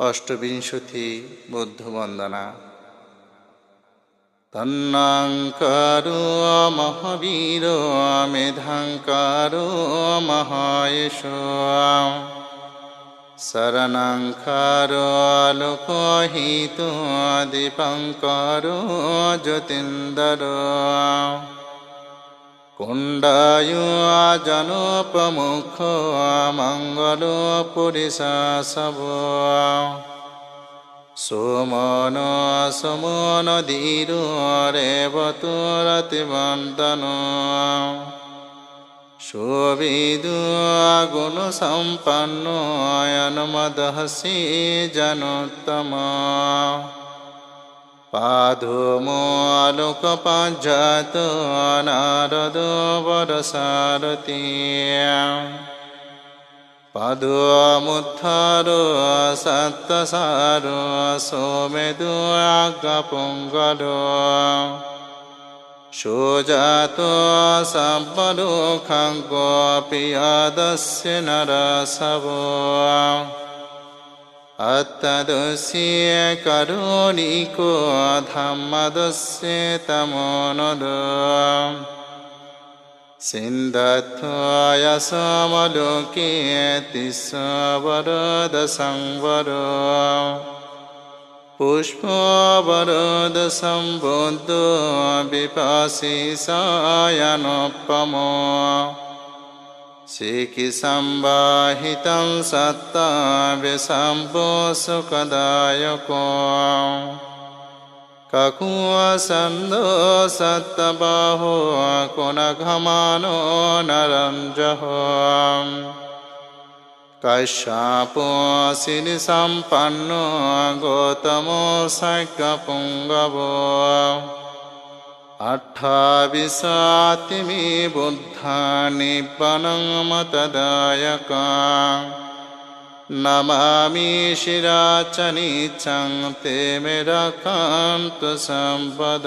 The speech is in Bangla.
অষ্টবিংশতি বুদ্ধবন্দনা। তন্নাঙ্কারো মহাবীর মেধাঙ্কারো মহায়েশ শরণাঙ্কারো লোকহিত দীপঙ্করো জ্যোতিন্দর কুণ্ডায়ু জনপমুখ মঙ্গল পুরিশাসব সোমন সমন ধীর রেবতু রতিবন্দন শোভিদু গুণ সম্পন্ন অনুমদহসি জনোত্তম পাধুমোলোক পাঞ্জাত নারদ বরসারতি পাদুমুত্থার সত্তসার সোমেদু আজ্ঞাপঙ্গল সুজাত সব্বলোকাঙ্গপিয়াদস্য নরসব অত্তদস্য করুণিকো ধম্মদস্য তমোনদ সিন্ধত্বয় সমলোকে তিস্সবরদ সংবর পুষ্পবরদ সম্বুদ্ধ বিপাশিসায়নোপম শিখিসম্বাহিतं সত্তা বিশম্ভো সুখদায়ক কাকুয়াসন্দো সত্যবাহো কোনঘমানো নরঞ্জহ কশ্যপো সিনি সম্পন্ন গৌতম সাক্ষ্যপুঙ্গব অষ্টাবিংশতিমি বুদ্ধা নিব্বাণং মতদায়ক নমামি শিরাচ নিচ্ছং তে মে রক্ষন্তু সম্পদাম।